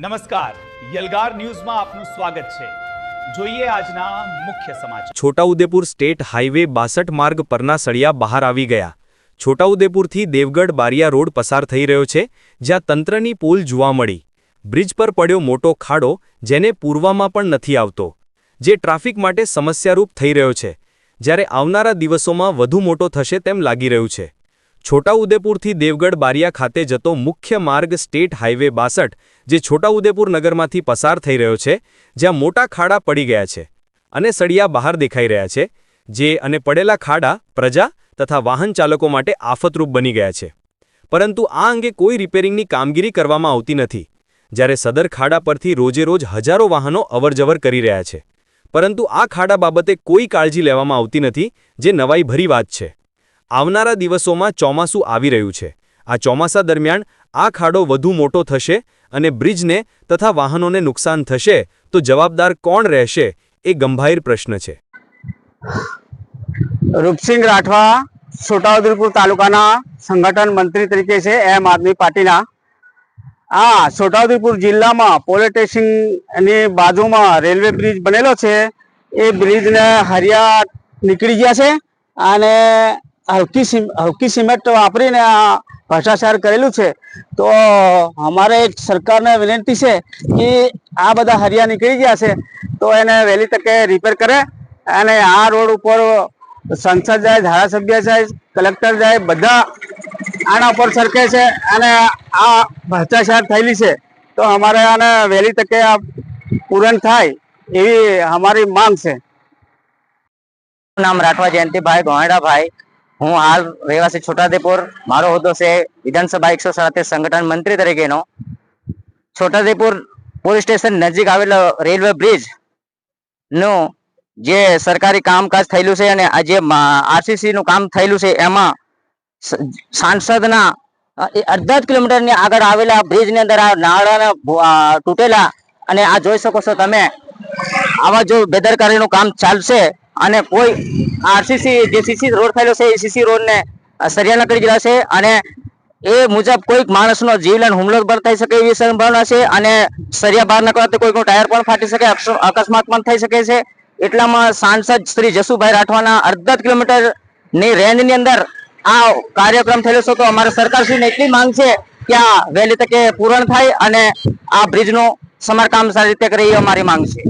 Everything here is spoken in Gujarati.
નમસ્કાર, યલગાર ન્યૂઝમાં આપનું સ્વાગત છે। જોઈએ આજના મુખ્ય સમાચાર। છોટાઉદેપુર સ્ટેટ હાઈવે 62 માર્ગ પરના સળિયા બહાર આવી ગયા। છોટાઉદેપુરથી દેવગઢ બારિયા રોડ પસાર થઈ રહ્યો છે, જ્યાં તંત્રની પોલ જોવા મળી। બ્રિજ પર પડ્યો મોટો ખાડો, જેને પૂરવામાં પણ નથી આવતો, જે ટ્રાફિક માટે સમસ્યારૂપ થઈ રહ્યો છે, જ્યારે આવનારા દિવસોમાં વધુ મોટો થશે તેમ લાગી રહ્યું છે। છોટાઉદેપુરથી દેવગઢ બારિયા ખાતે જતો મુખ્ય માર્ગ સ્ટેટ હાઈવે 62 જે છોટાઉદેપુર નગરમાંથી પસાર થઈ રહ્યો છે, જ્યાં મોટા ખાડા પડી ગયા છે અને સળિયા બહાર દેખાઈ રહ્યા છે, જે અને પડેલા ખાડા પ્રજા તથા વાહન ચાલકો માટે આફતરૂપ બની ગયા છે। પરંતુ આ અંગે કોઈ રિપેરિંગની કામગીરી કરવામાં આવતી નથી, જ્યારે સદર ખાડા પરથી રોજેરોજ હજારો વાહનો અવરજવર કરી રહ્યા છે, પરંતુ આ ખાડા બાબતે કોઈ કાળજી લેવામાં આવતી નથી, જે નવાઈભરી વાત છે। આવનારા દિવસોમાં ચોમાસું આવી રહ્યું છે। આ ચોમાસા દરમિયાન આ ખાડો વધુ મોટો થશે અને બ્રિજને તથા વાહનોને નુકસાન થશે તો જવાબદાર કોણ રહેશે, એ ગંભીર પ્રશ્ન છે। રૂપસિંહ રાઠવા છોટાઉદેપુર તાલુકાના સંગઠન મંત્રી તરીકે છે આમ આદમી પાર્ટીના। આ છોટાઉદેપુર જિલ્લામાં પોલીસ સ્ટેશનની બાજુમાં રેલવે બ્રિજ બનેલો છે। એ બ્રિજને હરિયા નીકળી ગયા છે અને હલકી સિમેન્ટ વાપરીને આ ભ્રષ્ટાચાર કરેલું છે। તો અમારે એક સરકારને વિનંતી છે કે આ બધા હરિયા નીકળી ગયા છે તો એને વહેલી તકે રિપેર કરે અને આ રોડ ઉપર સંસદ જાય, ધારાસભ્ય જાય, કલેક્ટર જાય, બધા આના ઉપર સરકે છે અને આ ભ્રષ્ટાચાર થયેલી છે। તો અમારે આને વહેલી તકે આ પૂરણ થાય એવી અમારી માંગ છે। નામ રાઠવા જયંતિભાઈ ગોહેડાભાઈ, હું હાલ રહેવાસી છોટાઉદેપુર। મારો હોદ્દો છે વિધાનસભા 137 સંગઠન મંત્રી તરીકેનો। છોટાઉદેપુર પોલીસ સ્ટેશન નજીક આવેલો રેલવે બ્રિજ નું જે સરકારી કામકાજ થયેલું છે અને આ જે આરસીસી નું કામ થયેલું છે, એમાં સાંસદના અડધા કિલોમીટરની આગળ આવેલા બ્રિજ ની અંદર આ નાળાના તૂટેલા, અને આ જોઈ શકો છો તમે, આવા જો બેદરકારીનું કામ ચાલશે અને કોઈ આરસીસી જે સીસી રોડ થયેલો છે એ સીસી રોડ ને સરિયા નકળી જશે અને એ મુજબ કોઈક માણસનો જીવલેણ હુમલો પણ થઈ શકે એવી સંભાવના છે અને સરિયા બહાર નીકળવાથી કોઈનું ટાયર પણ ફાટી શકે, અકસ્માત પણ થઈ શકે છે। એટલામાં સાંસદ શ્રી જસુભાઈ રાઠવાના અડધા કિલોમીટર ની રેન્જ ની અંદર આ કાર્યક્રમ થયેલો છે। તો અમારે સરકારશ્રીને એટલી માંગ છે કે આ વહેલી તકે પૂર્ણ થાય અને આ બ્રિજનું સમારકામ સારી રીતે કરે એ અમારી માંગ છે।